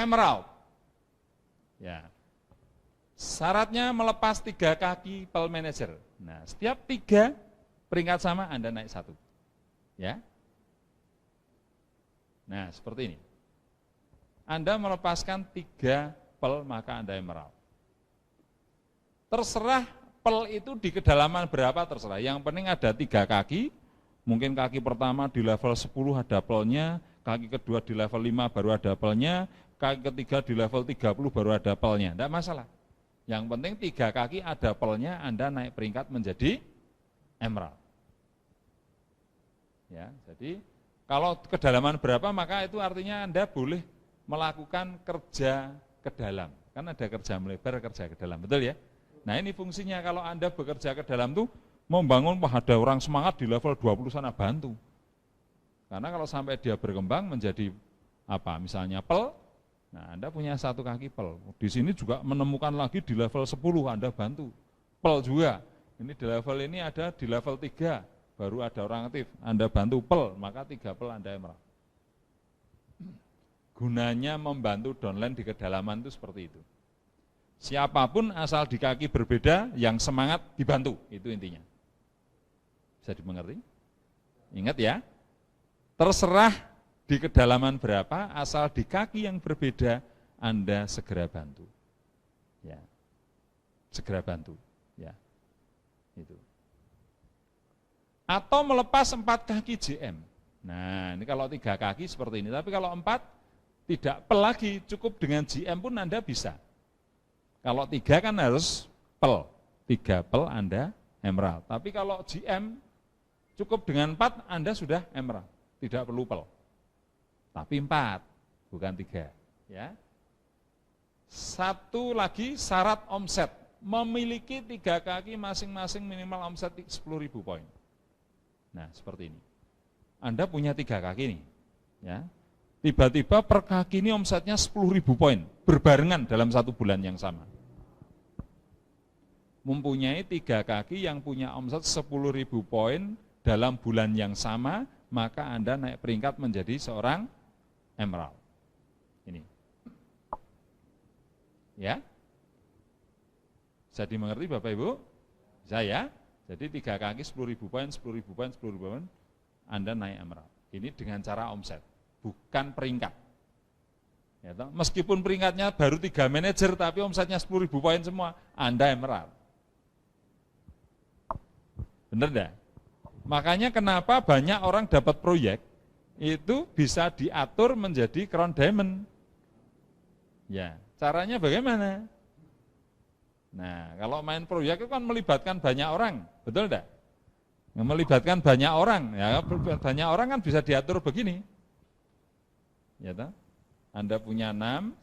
emerald. Ya. Syaratnya melepas 3 kaki pel manajer. Nah, setiap 3 peringkat sama Anda naik 1. Ya. Nah, seperti ini. Anda melepaskan 3 pel, maka Anda emerald. Terserah pel itu di kedalaman berapa, terserah. Yang penting ada 3 kaki, mungkin kaki pertama di level 10 ada pelnya, kaki kedua di level 5 baru ada pelnya, kaki ketiga di level 30 baru ada pelnya. Tidak masalah. Yang penting 3 kaki ada pelnya, Anda naik peringkat menjadi emerald. Ya, jadi kalau kedalaman berapa, maka itu artinya Anda boleh melakukan kerja ke dalam. Kan ada kerja melebar, kerja ke dalam, betul ya? Nah, ini fungsinya kalau Anda bekerja ke dalam tuh membangun, ada orang semangat di level 20 sana, bantu. Karena kalau sampai dia berkembang menjadi apa? Misalnya pel, nah Anda punya 1 kaki pel. Di sini juga menemukan lagi di level 10, Anda bantu. Pel juga. Ini di level ini ada di level 3, baru ada orang aktif. Anda bantu pel, maka 3 pel Anda emerald. Gunanya membantu downline di kedalaman itu seperti itu. Siapapun asal di kaki berbeda, yang semangat dibantu, itu intinya. Bisa dimengerti? Ingat ya, terserah di kedalaman berapa, asal di kaki yang berbeda, Anda segera bantu. Ya, segera bantu. Ya, itu. Atau melepas 4 kaki JM. Nah, ini kalau 3 kaki seperti ini, tapi kalau 4, tidak pel lagi, cukup dengan JM pun Anda bisa. Kalau 3 kan harus pel, 3 pel Anda emerald. Tapi kalau GM cukup dengan 4 Anda sudah emerald, tidak perlu pel. Tapi 4, bukan 3. Ya. Satu lagi syarat omset, memiliki 3 kaki masing-masing minimal omset 10.000 poin. Nah seperti ini. Anda punya 3 kaki nih, ya. Tiba-tiba per kaki ini omsetnya 10.000 poin, berbarengan dalam 1 bulan yang sama. Mempunyai 3 kaki yang punya omset 10.000 poin dalam bulan yang sama, maka Anda naik peringkat menjadi seorang emerald. Ini. Ya? Bisa dimengerti Bapak Ibu? Bisa ya? Jadi 3 kaki 10.000 poin, 10.000 poin, 10.000 poin, Anda naik emerald. Ini dengan cara omset, bukan peringkat. Ya, meskipun peringkatnya baru 3 manajer, tapi omsetnya 10.000 poin semua, Anda emerald. Benar enggak? Makanya kenapa banyak orang dapat proyek, itu bisa diatur menjadi crown diamond. Ya, caranya bagaimana? Nah, kalau main proyek itu kan melibatkan banyak orang, betul enggak? Melibatkan banyak orang, ya banyak orang kan bisa diatur begini. Ya toh? Anda punya 6,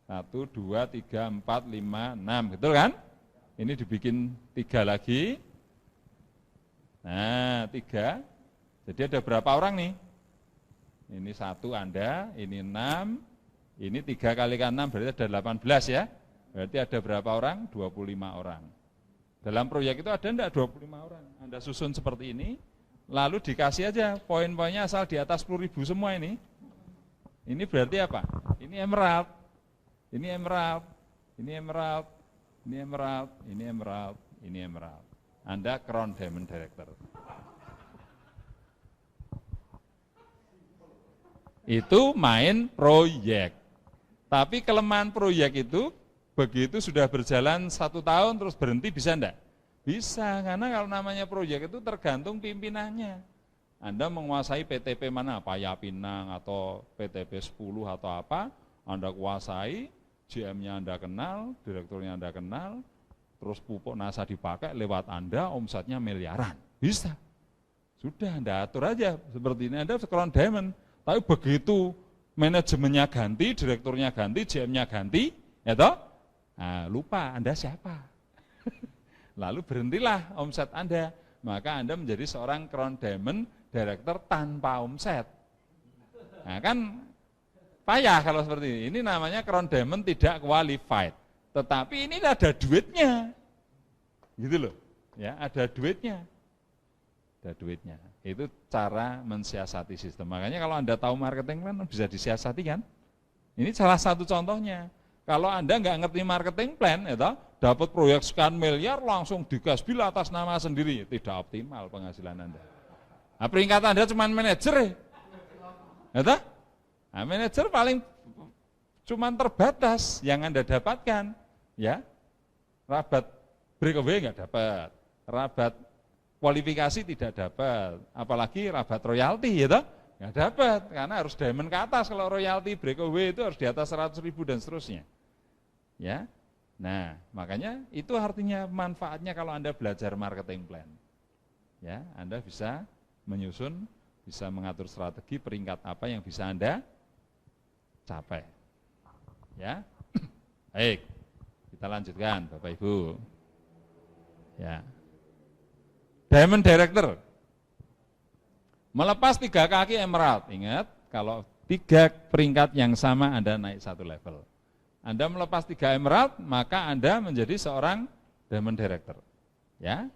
1, 2, 3, 4, 5, 6, betul kan? Ini dibikin 3 lagi. Nah, 3. Jadi ada berapa orang nih? Ini 1 Anda, ini 6, ini 3 kali 6 berarti ada 18 ya. Berarti ada berapa orang? 25 orang. Dalam proyek itu ada enggak 25 orang? Anda susun seperti ini, lalu dikasih aja poin-poinnya asal di atas 10.000 semua ini. Ini berarti apa? Ini emerald, ini emerald, ini emerald, ini emerald, ini emerald, ini emerald. Anda crown diamond director. Itu main proyek. Tapi kelemahan proyek itu, begitu sudah berjalan 1 tahun terus berhenti, bisa enggak? Bisa, karena kalau namanya proyek itu tergantung pimpinannya. Anda menguasai PTP mana, Paya Pinang atau PTP 10 atau apa, Anda kuasai, GM-nya Anda kenal, direkturnya Anda kenal, terus pupuk NASA dipakai lewat Anda, omsetnya miliaran. Bisa. Sudah, Anda atur aja seperti ini, Anda crown diamond. Tapi begitu manajemennya ganti, direkturnya ganti, GM-nya ganti, ya toh? Nah, lupa Anda siapa. Lalu berhentilah omset Anda, maka Anda menjadi seorang crown diamond director tanpa omset. Nah kan payah kalau seperti ini. Ini namanya crown diamond tidak qualified. Tetapi ini ada duitnya. Gitu loh. Ya, ada duitnya. Ada duitnya. Itu cara mensiasati sistem. Makanya kalau Anda tahu marketing plan bisa disiasati kan? Ini salah satu contohnya. Kalau Anda nggak ngerti marketing plan, ya dapat proyek sekian miliar langsung digas bila atas nama sendiri, tidak optimal penghasilan Anda. Nah, peringkat Anda cuma manajer, ya nah, manajer paling cuma terbatas yang Anda dapatkan, ya. Rabat breakaway nggak dapat, rabat kualifikasi tidak dapat, apalagi rabat royalti, ya nggak dapat, karena harus diamond ke atas. Kalau royalti breakaway itu harus di atas 100.000 dan seterusnya. Ya, nah makanya itu artinya manfaatnya kalau Anda belajar marketing plan. Ya, Anda bisa menyusun, bisa mengatur strategi peringkat apa yang bisa Anda capai. Ya, baik, kita lanjutkan Bapak Ibu. Ya, Diamond Director melepas 3 kaki emerald. Ingat, kalau 3 peringkat yang sama Anda naik 1 level. Anda melepas 3 emerald, maka Anda menjadi seorang Diamond Director. Ya.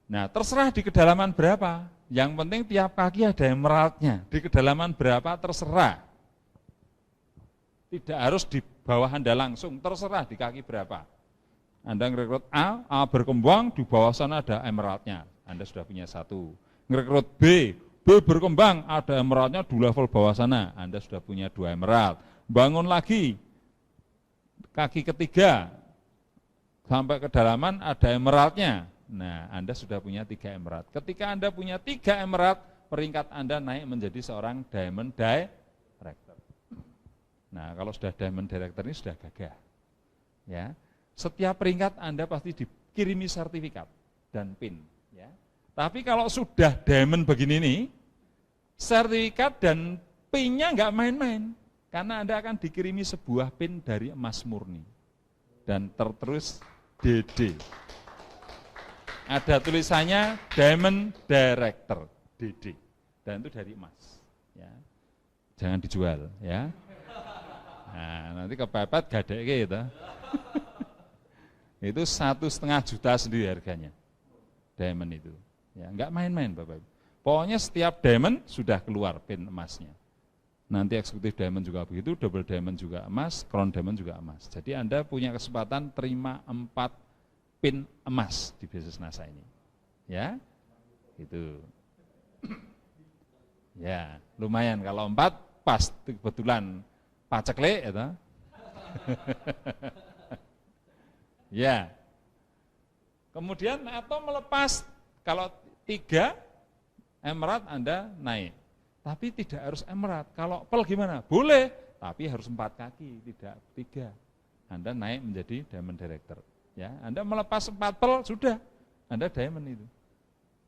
Nah, terserah di kedalaman berapa. Yang penting tiap kaki ada emeraldnya. Di kedalaman berapa terserah. Tidak harus di bawah Anda langsung, terserah di kaki berapa. Anda ngerekrut A berkembang, di bawah sana ada emeraldnya. Anda sudah punya 1. Ngerekrut B berkembang, ada emeraldnya di level bawah sana. Anda sudah punya 2 emerald. Bangun lagi, kaki ketiga, sampai kedalaman ada emeraldnya. Nah, Anda sudah punya 3 emerald. Ketika Anda punya 3 emerald, peringkat Anda naik menjadi seorang Diamond Director. Nah, kalau sudah Diamond Director ini sudah gagah. Ya, setiap peringkat Anda pasti dikirimi sertifikat dan PIN. Ya. Tapi kalau sudah Diamond begini nih, sertifikat dan PIN-nya nggak main-main. Karena Anda akan dikirimi sebuah PIN dari emas murni. Dan tertulis DD. Ada tulisannya Diamond Director, DD. Dan itu dari emas. Ya. Jangan dijual. Ya. Nah, nanti kepepet gadek gitu. Itu 1,5 juta sendiri harganya. Diamond itu. Ya, enggak main-main Bapak Ibu. Pokoknya setiap diamond sudah keluar PIN emasnya. Nanti eksekutif diamond juga begitu, double diamond juga emas, crown diamond juga emas. Jadi Anda punya kesempatan terima 4 PIN emas di bisnis NASA ini. Ya, itu. Ya, lumayan kalau 4 pas kebetulan pacekle itu. Ya. Kemudian atau melepas kalau 3 emerald Anda naik. Tapi tidak harus emerald. Kalau pel gimana? Boleh, tapi harus 4 kaki, tidak 3. Anda naik menjadi Diamond Director. Ya, Anda melepas 4 pel sudah, Anda Diamond itu.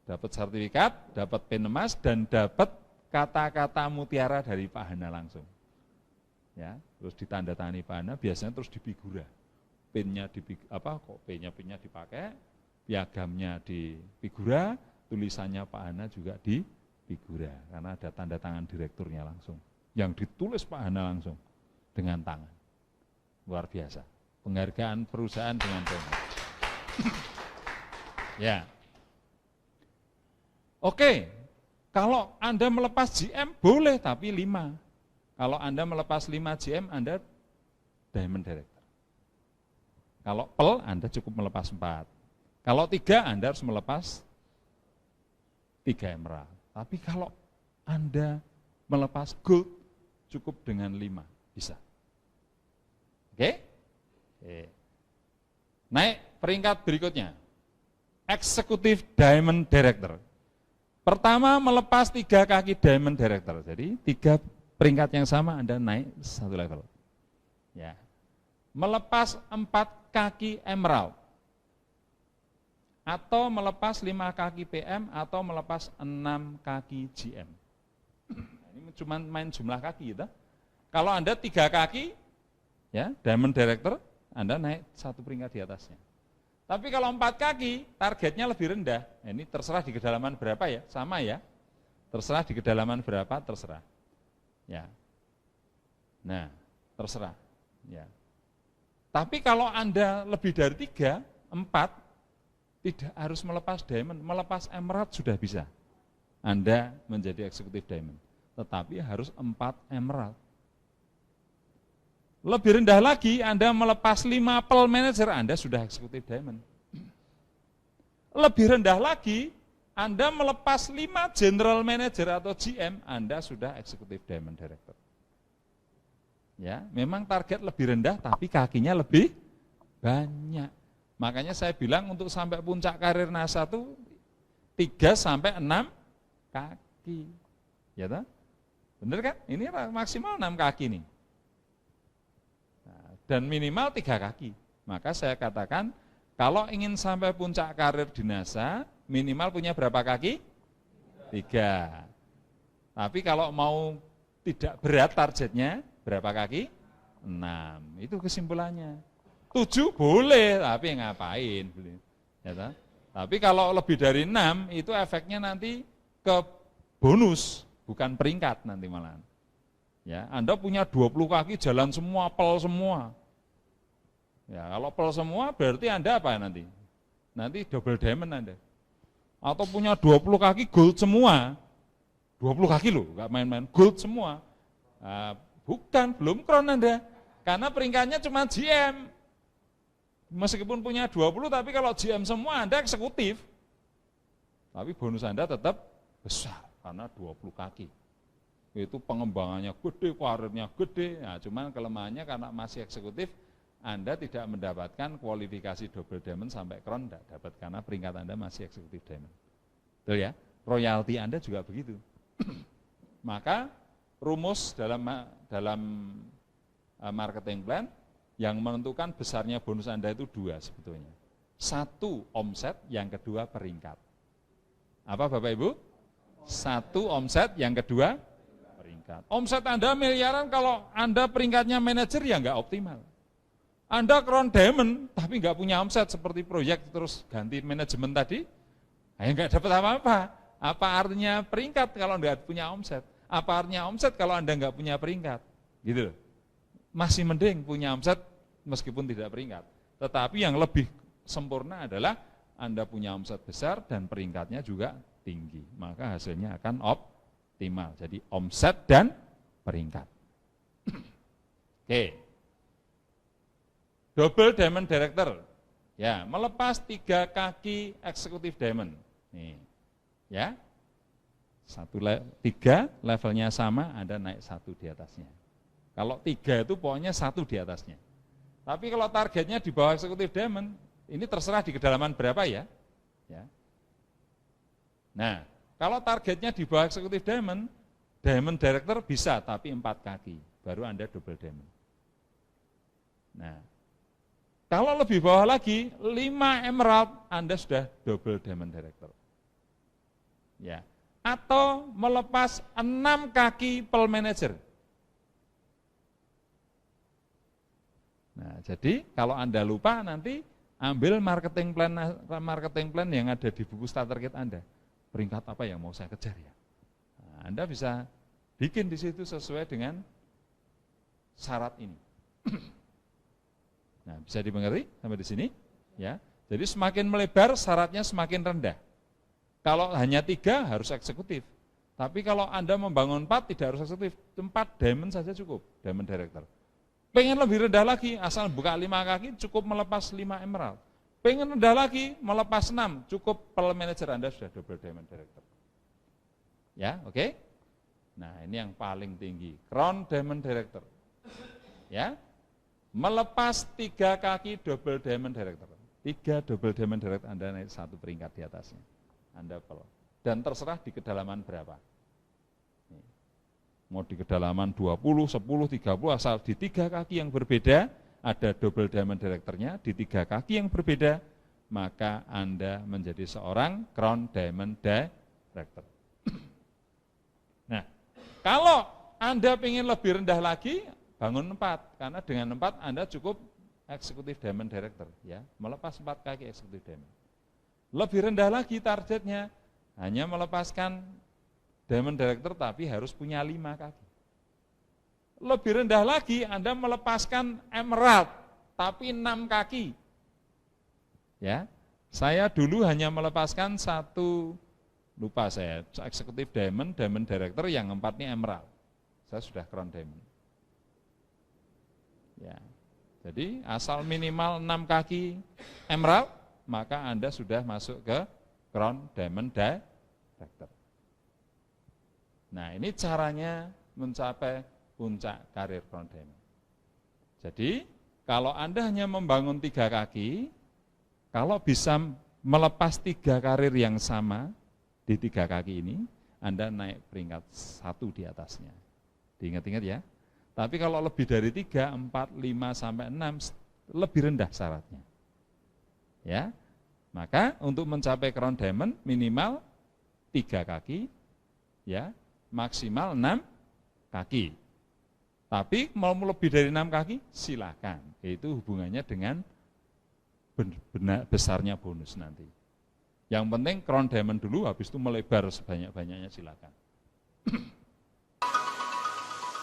Dapat sertifikat, dapat PIN emas dan dapat kata-kata mutiara dari Pak Hana langsung. Ya, terus ditandatangani Pak Hana, biasanya terus di figura. PIN-nya PIN-nya dipakai, piagamnya di figura, tulisannya Pak Hana juga di figura, karena ada tanda tangan direkturnya langsung, yang ditulis Pak Hana langsung dengan tangan. Luar biasa, penghargaan perusahaan dengan tangan. Ya, oke, kalau Anda melepas GM boleh, tapi 5. Kalau Anda melepas 5 GM, Anda Diamond Director. Kalau PEL, Anda cukup melepas 4. Kalau 3, Anda harus melepas 3 emerald. Tapi kalau Anda melepas gold, cukup dengan 5, bisa. Oke? Naik peringkat berikutnya. Eksekutif Diamond Director. Pertama melepas 3 kaki Diamond Director. Jadi 3 peringkat yang sama Anda naik 1 level. Ya. Melepas 4 kaki Emerald. Atau melepas 5 kaki PM atau melepas 6 kaki GM. Ini cuma main jumlah kaki gitu. Kalau Anda 3 kaki, ya, Diamond Director, Anda naik 1 peringkat di atasnya. Tapi kalau 4 kaki, targetnya lebih rendah. Ini terserah di kedalaman berapa ya, sama ya. Terserah di kedalaman berapa, terserah. Ya. Nah, terserah. Ya. Tapi kalau Anda lebih dari 3, 4, Tidak harus melepas diamond, melepas emerald sudah bisa. Anda menjadi eksekutif diamond. Tetapi harus 4 emerald. Lebih rendah lagi, Anda melepas 5 pearl manager, Anda sudah eksekutif diamond. Lebih rendah lagi, Anda melepas 5 general manager atau GM, Anda sudah eksekutif diamond director. Ya, memang target lebih rendah, tapi kakinya lebih banyak. Makanya saya bilang untuk sampai puncak karir NASA itu 3 sampai 6 kaki. Ya toh? Benar kan? Ini maksimal 6 kaki nih. Nah, dan minimal 3 kaki. Maka saya katakan kalau ingin sampai puncak karir di NASA, minimal punya berapa kaki? 3. Tapi kalau mau tidak berat targetnya, berapa kaki? 6. Itu kesimpulannya. 7 boleh, tapi ngapain? Ya, tapi kalau lebih dari 6, itu efeknya nanti ke bonus, bukan peringkat nanti malah. Ya, Anda punya 20 kaki jalan semua, pel semua. Ya, kalau pel semua berarti Anda apa nanti? Nanti double diamond Anda. Atau punya 20 kaki gold semua. 20 kaki loh, enggak main-main, gold semua. Nah, bukan, belum crown Anda. Karena peringkatnya cuma GM. Meskipun punya 20, tapi kalau GM semua Anda eksekutif. Tapi bonus Anda tetap besar, karena 20 kaki. Itu pengembangannya gede, karirnya gede. Nah, cuman kelemahannya karena masih eksekutif, Anda tidak mendapatkan kualifikasi double diamond sampai crown, tidak dapat karena peringkat Anda masih eksekutif diamond. Betul ya? Royalti Anda juga begitu. Maka rumus dalam marketing plan yang menentukan besarnya bonus Anda itu 2 sebetulnya. 1 omset, yang kedua peringkat. Apa Bapak Ibu? 1 omset, yang kedua peringkat. Omset Anda miliaran, kalau Anda peringkatnya manajer ya nggak optimal. Anda crown diamond tapi nggak punya omset seperti proyek terus ganti manajemen tadi, ya nggak dapat apa-apa. Apa artinya peringkat kalau nggak punya omset? Apa artinya omset kalau Anda nggak punya peringkat? Gitu loh. Masih mending punya omset meskipun tidak peringkat. Tetapi yang lebih sempurna adalah Anda punya omset besar dan peringkatnya juga tinggi. Maka hasilnya akan optimal. Jadi omset dan peringkat. Oke. Double diamond director. Ya, melepas 3 kaki eksekutif diamond. Nih. Ya. 3 levelnya sama, Anda naik 1 di atasnya. Kalau 3 itu pokoknya 1 di atasnya. Tapi kalau targetnya di bawah eksekutif diamond, ini terserah di kedalaman berapa ya. Nah, kalau targetnya di bawah eksekutif diamond, diamond director bisa, tapi 4 kaki, baru Anda double diamond. Nah, kalau lebih bawah lagi, 5 emerald, Anda sudah double diamond director. Ya, atau melepas 6 kaki pearl manager. Nah, jadi kalau Anda lupa nanti ambil marketing plan yang ada di buku starter kit Anda. Peringkat apa yang mau saya kejar ya? Nah, Anda bisa bikin di situ sesuai dengan syarat ini. Nah, bisa dimengerti sampai di sini? Ya. Jadi semakin melebar syaratnya semakin rendah. Kalau hanya 3 harus eksekutif. Tapi kalau Anda membangun 4 tidak harus eksekutif. 4 diamond saja cukup, diamond director. Pengen lebih rendah lagi, asal buka 5 kaki cukup melepas 5 emerald. Pengen rendah lagi, melepas 6, cukup pearl manager Anda sudah double diamond director. Ya, oke? Nah, ini yang paling tinggi, crown diamond director. Ya, melepas 3 kaki double diamond director. 3 double diamond director Anda naik 1 peringkat di atasnya. Anda pearl. Dan terserah di kedalaman berapa. Mau di kedalaman 20, 10, 30, asal di 3 kaki yang berbeda, ada double diamond directornya, di 3 kaki yang berbeda, maka Anda menjadi seorang crown diamond director. Nah, kalau Anda ingin lebih rendah lagi, bangun 4, karena dengan 4 Anda cukup eksekutif diamond director, ya, melepas 4 kaki eksekutif diamond. Lebih rendah lagi targetnya, hanya melepaskan diamond director tapi harus punya 5 kaki. Lebih rendah lagi Anda melepaskan emerald tapi 6 kaki. Ya. Saya dulu hanya melepaskan satu, lupa saya, eksekutif diamond, diamond director, yang 4 ini emerald. Saya sudah crown diamond. Ya. Jadi asal minimal 6 kaki emerald, maka Anda sudah masuk ke crown diamond director. Nah, ini caranya mencapai puncak karir crown diamond. Jadi, kalau Anda hanya membangun 3 kaki, kalau bisa melepas 3 karir yang sama di 3 kaki ini, Anda naik peringkat 1 di atasnya. Diingat-ingat ya. Tapi kalau lebih dari 3, 4, 5, sampai 6, lebih rendah syaratnya. Ya, maka untuk mencapai crown diamond minimal 3 kaki, ya, maksimal 6 kaki. Tapi mau lebih dari 6 kaki, silakan. Itu hubungannya dengan besarnya bonus nanti. Yang penting crown diamond dulu, habis itu melebar sebanyak-banyaknya silakan.